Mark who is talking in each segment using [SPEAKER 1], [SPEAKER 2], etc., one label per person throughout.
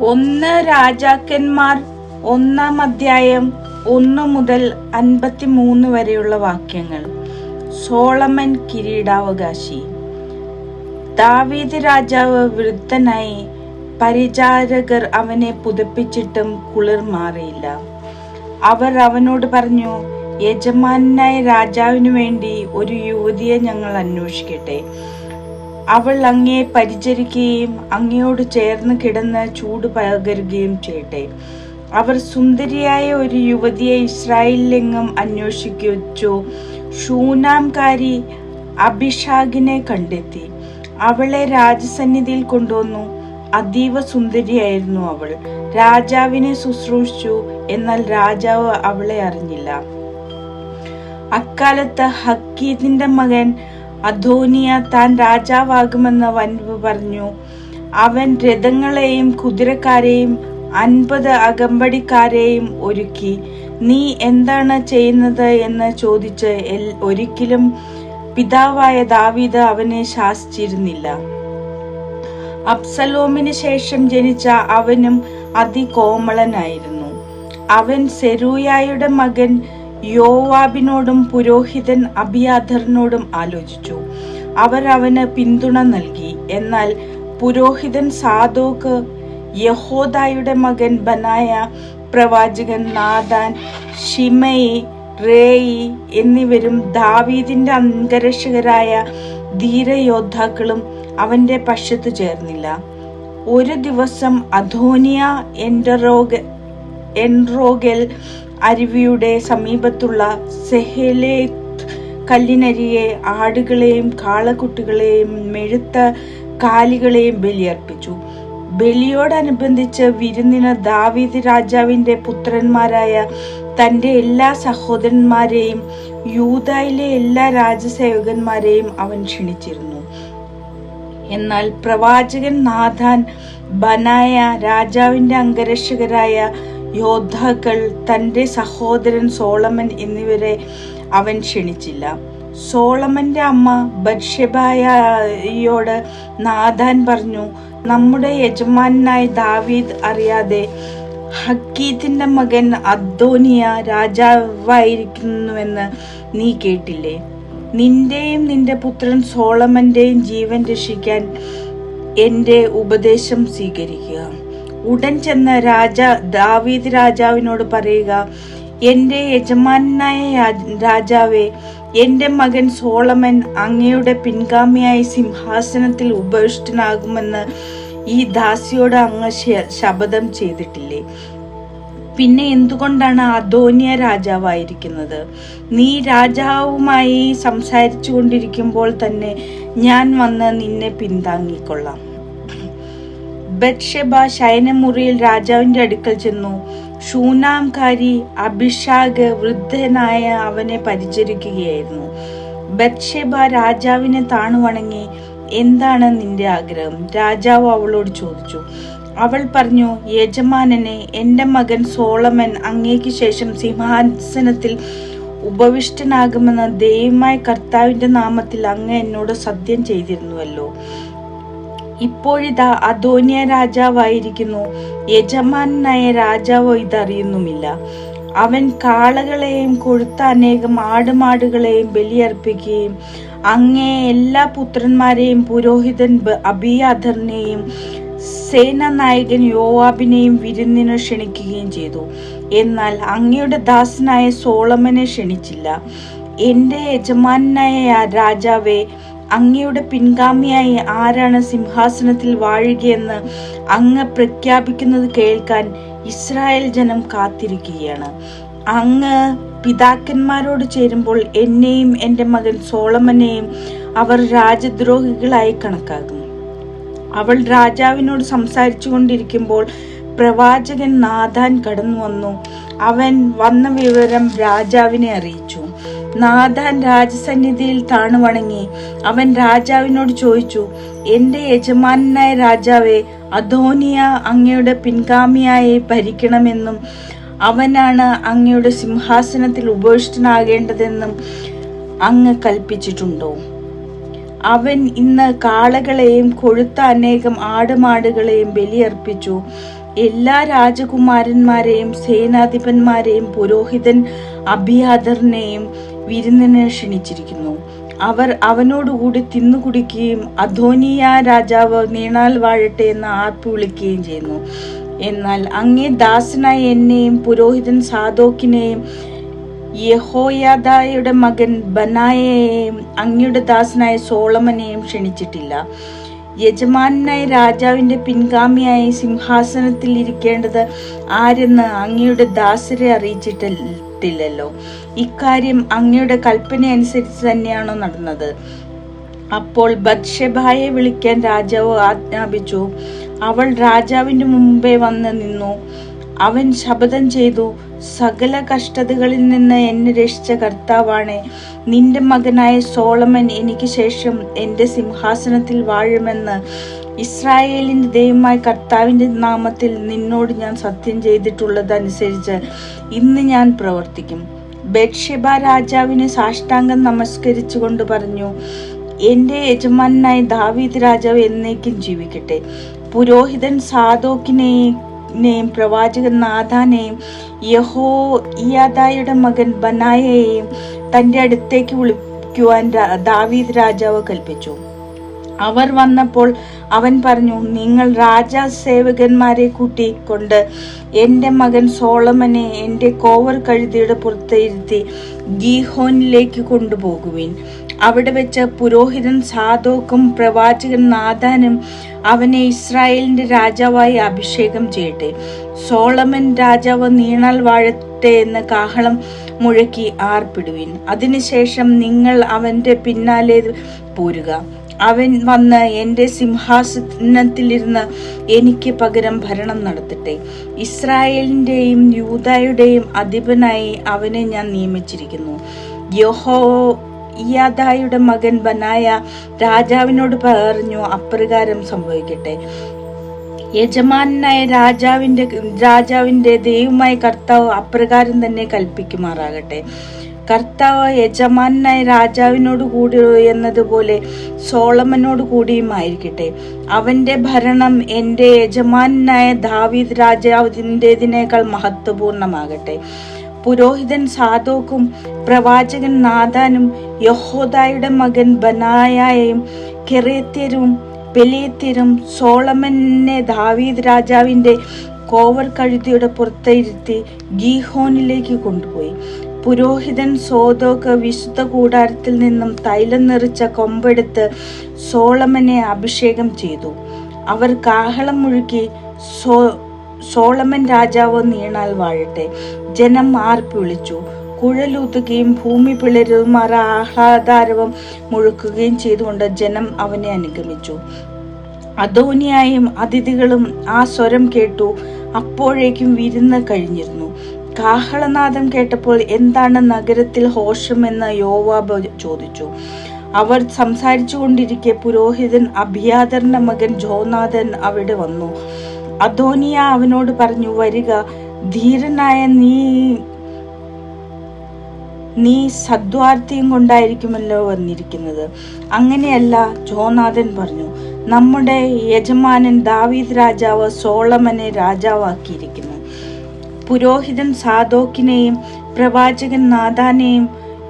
[SPEAKER 1] 1 രാജാക്കന്മാർ 1-ാം അധ്യായം 1 മുതൽ 53 വരെയുള്ള വാക്യങ്ങൾ. സോളമൻ കിരീടാവകാശി. ദാവീദ് രാജാവ് വൃദ്ധനായി. പരിചാരകർ അവനെ പുതപ്പിച്ചിട്ടും കുളിർ മാറിയില്ല. അവർ അവനോട് പറഞ്ഞു, യജമാനായ രാജാവിനു വേണ്ടി ഒരു യുവതിയെ ഞങ്ങൾ അന്വേഷിക്കട്ടെ. അവൾ അങ്ങയെ പരിചരിക്കുകയും അങ്ങയോട് ചേർന്ന് കിടന്ന് ചൂട് പകരുകയും ചെയ്യട്ടെ. അവർ സുന്ദരിയായ ഒരു യുവതിയെ ഇസ്രായേലിലെങ്ങും അന്വേഷിച്ചു ഷൂനാംകാരി അബിഷാഗിനെ കണ്ടെത്തി. അവളെ രാജസന്നിധിയിൽ കൊണ്ടുവന്നു. അതീവ സുന്ദരിയായിരുന്നു അവൾ. രാജാവിനെ ശുശ്രൂഷിച്ചു, എന്നാൽ രാജാവ് അവളെ അറിഞ്ഞില്ല. അക്കാലത്ത് ഹഗ്ഗീത്തിന്റെ മകൻ അദോനിയ താൻ രാജാവാകുമെന്ന് വൻപ് പറഞ്ഞു. അവൻ രഥങ്ങളെയും കുതിരക്കാരെയും 50 അകമ്പടിക്കാരെയും ഒരുക്കി. നീ എന്താണ് ചെയ്യുന്നത് എന്ന് ചോദിച്ച് ഒരിക്കലും പിതാവായ ദാവീദ് അവനെ ശാസിച്ചിരുന്നില്ല. അബ്സലോമിന് ശേഷം ജനിച്ച അവനും അതികോമളനായിരുന്നു. അവൻ സെരൂയായുടെ മകൻ യോവാബിനോടും പുരോഹിതൻ അബിയാഥറിനോടും ആലോചിച്ചു. അവർ അവന് പിന്തുണ നൽകി. എന്നാൽ പുരോഹിതൻ സാദോക്ക്, യഹോദായുടെ മകൻ ബനായ, പ്രവാചകൻ നാഥാൻ, ശിമയി, റേയി എന്നിവരും ദാവീദിന്റെ അംഗരക്ഷകരായ ധീരയോദ്ധാക്കളും അവന്റെ പക്ഷത്തു ചേർന്നില്ല. ഒരു ദിവസം അദോനിയ എൻറോഗൽ അരുവിയുടെ സമീപത്തുള്ള സെഹേലേത്ത് കല്ലിനരികെ ആടുകളെയും കാളക്കുട്ടികളെയും മെഴുത്ത കാലികളെയും ബലിയർപ്പിച്ചു. ബലിയോടനുബന്ധിച്ച് വിരുന്നിന് ദാവീദ് രാജാവിന്റെ പുത്രന്മാരായ തന്റെ എല്ലാ സഹോദരന്മാരെയും യൂദായിലെ എല്ലാ രാജസേവകന്മാരെയും അവൻ ക്ഷണിച്ചിരുന്നു. എന്നാൽ പ്രവാചകൻ നാഥാൻ, ബനായ, രാജാവിന്റെ അംഗരക്ഷകരായ യോദ്ധാക്കൾ, തന്റെ സഹോദരൻ സോളമൻ എന്നിവരെ അവൻ ക്ഷണിച്ചില്ല. സോളമന്റെ അമ്മ ബത്ശെബയോട് നാഥാൻ പറഞ്ഞു, നമ്മുടെ യജമാനായ ദാവീദ് അറിയാതെ ഹഗ്ഗീത്തിന്റെ മകൻ അദോനിയ രാജാവായിരിക്കുന്നുവെന്ന് നീ കേട്ടില്ലേ? നിന്റെയും നിന്റെ പുത്രൻ സോളമന്റെയും ജീവൻ രക്ഷിക്കാൻ എന്റെ ഉപദേശം സ്വീകരിക്കുക. ഉടൻ ചെന്ന് ദാവീദ് രാജാവിനോട് പറയുക, എന്റെ യജമാനായ രാജാവേ, എന്റെ മകൻ സോളമൻ അങ്ങയുടെ പിൻഗാമിയായി സിംഹാസനത്തിൽ ഉപവിഷ്ടനാകുമെന്ന് ഈ ദാസിയോട് അങ്ങ് ശപഥം ചെയ്തിട്ടില്ലേ? പിന്നെ എന്തുകൊണ്ടാണ് അദോനിയ രാജാവായിരിക്കുന്നത്? നീ രാജാവുമായി സംസാരിച്ചു കൊണ്ടിരിക്കുമ്പോൾ തന്നെ ഞാൻ വന്ന് നിന്നെ പിന്താങ്ങിക്കൊള്ളാം. ബത്ശെബ ശയനമുറിയിൽ രാജാവിന്റെ അടുക്കൽ ചെന്നു. ഷൂനാംകാരി അബിഷാഗ് വൃദ്ധനായ അവനെ പരിചരിക്കുകയായിരുന്നു. ബത്ശെബ രാജാവിനെ താണുവണങ്ങി, എന്താണ് നിന്റെ ആഗ്രഹം? രാജാവ് അവളോട് ചോദിച്ചു. അവൾ പറഞ്ഞു, യജമാനനെ, എന്റെ മകൻ സോളമൻ അങ്ങേക്ക് ശേഷം സിംഹാസനത്തിൽ ഉപവിഷ്ടനാകുമെന്ന് ദൈവമായ കർത്താവിന്റെ നാമത്തിൽ അങ്ങ് എന്നോട് സത്യം ചെയ്തിരുന്നുവല്ലോ. ഇപ്പോഴിതാ അദോനിയ രാജാവായിരിക്കുന്നു. യജമാനായ രാജാവോ ഇതറിയുന്നുമില്ല. അവൻ കാളകളെയും കൊഴുത്ത അനേകം ആടുമാടുകളെയും ബലിയർപ്പിക്കുകയും അങ്ങേ എല്ലാ പുത്രന്മാരെയും പുരോഹിതൻ അബിയാഥറിനെയും സേനാനായകൻ യോവാബിനെയും വിരുന്നിന് ക്ഷണിക്കുകയും ചെയ്തു. എന്നാൽ അങ്ങയുടെ ദാസനായ സോളമനെ ക്ഷണിച്ചില്ല. എന്റെ യജമാനായ രാജാവേ, അങ്ങയുടെ പിൻഗാമിയായി ആരാണ് സിംഹാസനത്തിൽ വാഴുകയെന്ന് അങ്ങ് പ്രഖ്യാപിക്കുന്നത് കേൾക്കാൻ ഇസ്രായേൽ ജനം കാത്തിരിക്കുകയാണ്. അങ്ങ് പിതാക്കന്മാരോട് ചേരുമ്പോൾ എന്നെയും എന്റെ മകൻ സോളമനെയും അവർ രാജദ്രോഹികളായി കണക്കാക്കും. അവൾ രാജാവിനോട് സംസാരിച്ചു കൊണ്ടിരിക്കുമ്പോൾ പ്രവാചകൻ നാഥാൻ കടന്നു വന്നു. അവൻ വന്ന വിവരം രാജാവിനെ അറിയിച്ചു. നാഥാൻ രാജസന്നിധിയിൽ താണുവണങ്ങി. അവൻ രാജാവിനോട് ചോദിച്ചു, എന്റെ യജമാനായ രാജാവേ, അദോനിയ അങ്ങയുടെ പിൻഗാമിയായി ഭരിക്കണമെന്നും അവനാണ് അങ്ങയുടെ സിംഹാസനത്തിൽ ഉപവിഷ്ടനാകേണ്ടതെന്നും അങ്ങ് കൽപ്പിച്ചിട്ടുണ്ടോ? അവൻ ഇന്ന് കാളകളെയും കൊഴുത്ത അനേകം ആടുമാടുകളെയും ബലിയർപ്പിച്ചു. എല്ലാ രാജകുമാരന്മാരെയും സേനാധിപന്മാരെയും പുരോഹിതൻ അബിയാതറിനെയും വിരുന്നിന് ക്ഷണിച്ചിരിക്കുന്നു. അവർ അവനോടുകൂടി തിന്നുകുടിക്കുകയും അദോനിയ രാജാവ് നീണാൽ വാഴട്ടെ എന്ന് ആർപ്പ് വിളിക്കുകയും ചെയ്യുന്നു. എന്നാൽ അങ്ങേ ദാസനായ എന്നെയും പുരോഹിതൻ സാദോക്കിനെയും യഹോയാദയുടെ മകൻ ബനായയെയും അങ്ങയുടെ ദാസനായ സോളമനെയും ക്ഷണിച്ചിട്ടില്ല. യജമാനായ രാജാവിന്റെ പിൻഗാമിയായി സിംഹാസനത്തിൽ ഇരിക്കേണ്ടത് ആരെന്ന് അങ്ങയുടെ ദാസരെ അറിയിച്ചിട്ടില്ലല്ലോ. ഇക്കാര്യം അങ്ങയുടെ കൽപ്പന അനുസരിച്ച് തന്നെയാണോ നടന്നത്? അപ്പോൾ ബത്ശെബയെ വിളിക്കാൻ രാജാവ് ആജ്ഞാപിച്ചു. അവൾ രാജാവിന്റെ മുമ്പേ വന്ന് നിന്നു. അവൻ ശപഥം ചെയ്തു, സകല കഷ്ടതകളിൽ നിന്ന് എന്നെ രക്ഷിച്ച കർത്താവാണ്, നിന്റെ മകനായ സോളമൻ എനിക്ക് ശേഷം എന്റെ സിംഹാസനത്തിൽ വാഴുമെന്ന് ഇസ്രായേലിന്റെ ദൈവമായ കർത്താവിന്റെ നാമത്തിൽ നിന്നോട് ഞാൻ സത്യം ചെയ്തിട്ടുള്ളതനുസരിച്ച് ഇന്ന് ഞാൻ പ്രവർത്തിക്കും. ബത്ശെബ രാജാവിന് സാഷ്ടാംഗം നമസ്കരിച്ചുകൊണ്ട് പറഞ്ഞു, എന്റെ യജമാനായ ദാവീദ് രാജാവ് എന്നേക്കും ജീവിക്കട്ടെ. പുരോഹിതൻ സാദോക്കിനെയും പ്രവാചകൻ നാഥാനെയും യഹോയാദയുടെ മകൻ ബനായയെയും തന്റെ അടുത്തേക്ക് വിളിക്കുവാൻ ദാവീദ് രാജാവ് കൽപ്പിച്ചു. അവർ വന്നപ്പോൾ അവൻ പറഞ്ഞു, നിങ്ങൾ രാജസേവകന്മാരെ കൂട്ടിക്കൊണ്ട് എൻ്റെ മകൻ സോളമനെ എൻ്റെ കോവർ കഴുതിയുടെ പുറത്തിരുത്തി ഗീഹോനിലേക്ക് കൊണ്ടുപോകുവിൻ. അവിടെ വെച്ച് പുരോഹിതൻ സാദോക്കും പ്രവാചകൻ നാഥാനും അവനെ ഇസ്രായേലിന്റെ രാജാവായി അഭിഷേകം ചെയ്യട്ടെ. സോളമൻ രാജാവ് നീണാൽ വാഴട്ടെ എന്ന് കാഹളം മുഴക്കി ആർപ്പിടുവിൻ. അതിനുശേഷം നിങ്ങൾ അവന്റെ പിന്നാലെ പോരുക. അവൻ വന്ന് എൻ്റെ സിംഹാസനത്തിലിരുന്ന് എനിക്ക് പകരം ഭരണം നടത്തട്ടെ. ഇസ്രായേലിന്റെയും യൂദായുടെയും അധിപനായി അവനെ ഞാൻ നിയമിച്ചിരിക്കുന്നു. യഹോയാദയുടെ മകൻ ബനായ രാജാവിനോട് പറഞ്ഞു, അപ്രകാരം സംഭവിക്കട്ടെ. യജമാനായ രാജാവിന്റെ ദൈവമായ കർത്താവ് അപ്രകാരം തന്നെ കൽപ്പിക്കുമാറാകട്ടെ. കർത്താവ് യജമാനായ രാജാവിനോട് കൂടി എന്നതുപോലെ സോളമനോട് കൂടിയുമായിരിക്കട്ടെ. അവന്റെ ഭരണം എൻ്റെ യജമാനായ ദാവീദ് രാജാവിൻ്റെതിനേക്കാൾ മഹത്വപൂർണമാകട്ടെ. പുരോഹിതൻ സാദോക്കും പ്രവാചകൻ നാഥാനും യഹോദായുടെ മകൻ ബനായയും കെരേത്യരും പെലേത്യരും സോളമനെ ദാവീദ് രാജാവിന്റെ കോവർ കഴുതിയുടെ പുറത്തിരുത്തി ഗീഹോനിലേക്ക് കൊണ്ടുപോയി. പുരോഹിതൻ സാദോക്ക് വിശുദ്ധ കൂടാരത്തിൽ നിന്നും തൈലം നിറച്ച കൊമ്പെടുത്ത് സോളമനെ അഭിഷേകം ചെയ്തു. അവർ കാഹളം മുഴുക്കി, സോളമൻ രാജാവ് നീണാൽ വാഴട്ടെ. ജനം ആർപ്പ് വിളിച്ചു, കുഴലൂത്തുകയും ഭൂമി പിളരുകയും ആഹ്ലാദാരവം മുഴുക്കുകയും ചെയ്തുകൊണ്ട് ജനം അവനെ അനുഗമിച്ചു. അദോനിയായും അതിഥികളും ആ സ്വരം കേട്ടു. അപ്പോഴേക്കും വിരുന്ന് കഴിഞ്ഞിരുന്നു. കാഹളനാദം കേട്ടപ്പോൾ എന്താണ് നഗരത്തിൽ ഹോഷമെന്ന് യോവാബ് ചോദിച്ചു. അവർ സംസാരിച്ചു കൊണ്ടിരിക്കെ പുരോഹിതൻ അബിയാദറിന്റെ മകൻ ജോനാഥൻ അവിടെ വന്നു. അദോനിയ അവനോട് പറഞ്ഞു, വരിക, ധീരനായ നീ സദ്വാർത്തിയും കൊണ്ടായിരിക്കുമല്ലോ വന്നിരിക്കുന്നത്. അങ്ങനെയല്ല, ജോനാഥൻ പറഞ്ഞു, നമ്മുടെ യജമാനൻ ദാവീദ് രാജാവ് സോളമനെ രാജാവാക്കിയിരിക്കുന്നു. പുരോഹിതൻ സാദോക്കിനെയും പ്രവാചകൻ നാഥാനെയും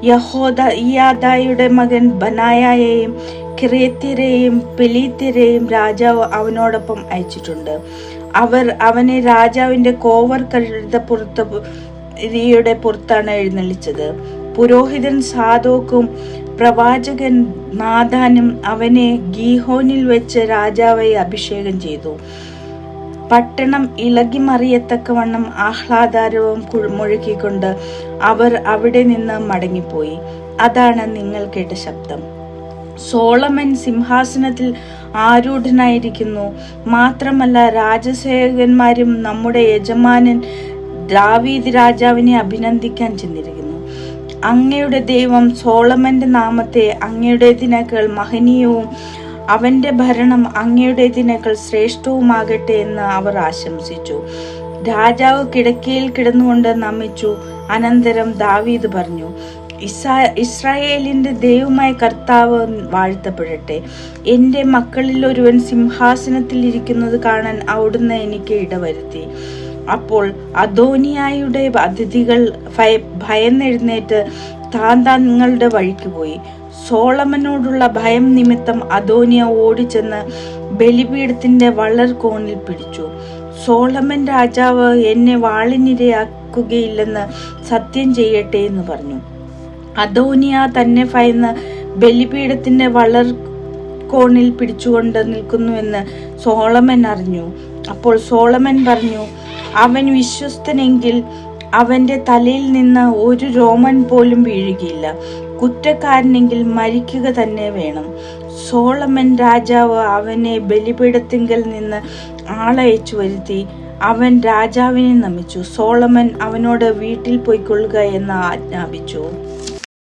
[SPEAKER 1] യഹോയാദയുടെ മകൻ ബനായയെയും കെരേത്യരെയും പെലീത്യരെയും രാജാവ് അവനോടൊപ്പം അയച്ചിട്ടുണ്ട്. അവർ അവനെ രാജാവിന്റെ കോവർ കഴുതയുടെ പുറത്താണ് എഴുന്നള്ളിച്ചത്. പുരോഹിതൻ സാദോക്കും പ്രവാചകൻ നാഥാനും അവനെ ഗീഹോനിൽ വെച്ച് രാജാവായി അഭിഷേകം ചെയ്തു. പട്ടണം ഇളകിമറിയത്തക്കവണ്ണം ആഹ്ലാദാരവും മുഴക്കിക്കൊണ്ട് അവർ അവിടെ നിന്ന് മടങ്ങിപ്പോയി. അതാണ് നിങ്ങൾ കേട്ട ശബ്ദം. സോളമൻ സിംഹാസനത്തിൽ ആരൂഢനായിരിക്കുന്നു. മാത്രമല്ല, രാജസേവകന്മാരും നമ്മുടെ യജമാനൻ ദാവീദ് രാജാവിനെ അഭിനന്ദിക്കാൻ ചെന്നിരിക്കുന്നു. അങ്ങയുടെ ദൈവം സോളമന്റെ നാമത്തെ അങ്ങയുടേതിനേക്കാൾ മഹനീയവും അവന്റെ ഭരണം അങ്ങയുടേതിനേക്കാൾ ശ്രേഷ്ഠവുമാകട്ടെ എന്ന് അവർ ആശംസിച്ചു. രാജാവ് കിടക്കയിൽ കിടന്നുകൊണ്ട് നമിച്ചു. അനന്തരം ദാവീദ് പറഞ്ഞു, ഇസ്രായേലിന്റെ ദൈവമായ കർത്താവ് വാഴ്ത്തപ്പെടട്ടെ. എൻ്റെ മക്കളിൽ ഒരുവൻ സിംഹാസനത്തിൽ ഇരിക്കുന്നത് കാണാൻ അവിടുന്ന് എനിക്ക് ഇടവരുത്തി. അപ്പോൾ അദോനിയായുടെ അതിഥികൾ ഭയന്നെഴുന്നേറ്റ് തങ്ങളുടെ വഴിക്ക് പോയി. സോളമനോടുള്ള ഭയം നിമിത്തം അദോനിയ ഓടിച്ചെന്ന് ബലിപീഠത്തിന്റെ വളർകോണിൽ പിടിച്ചു. സോളമൻ രാജാവ് എന്നെ വാളിനിരയാക്കുകയില്ലെന്ന് സത്യം ചെയ്യട്ടെ എന്ന് പറഞ്ഞു. അദോനിയ തന്നെ ഭയന്ന് ബലിപീഠത്തിന്റെ വളർകോണിൽ പിടിച്ചുകൊണ്ട് നിൽക്കുന്നുവെന്ന് സോളമൻ അറിഞ്ഞു. അപ്പോൾ സോളമൻ പറഞ്ഞു, അവൻ വിശ്വസ്തനെങ്കിൽ അവന്റെ തലയിൽ നിന്ന് ഒരു രോമൻ പോലും വീഴുകയില്ല. കുറ്റക്കാരനെങ്കിൽ മരിക്കുക തന്നെ വേണം. സോളമൻ രാജാവ് അവനെ ബലിപീഠത്തിങ്കൽ നിന്ന് ആളയച്ചു വരുത്തി. അവൻ രാജാവിനെ നമിച്ചു. സോളമൻ അവനോട് വീട്ടിൽ പോയിക്കൊള്ളുക എന്ന് ആജ്ഞാപിച്ചു.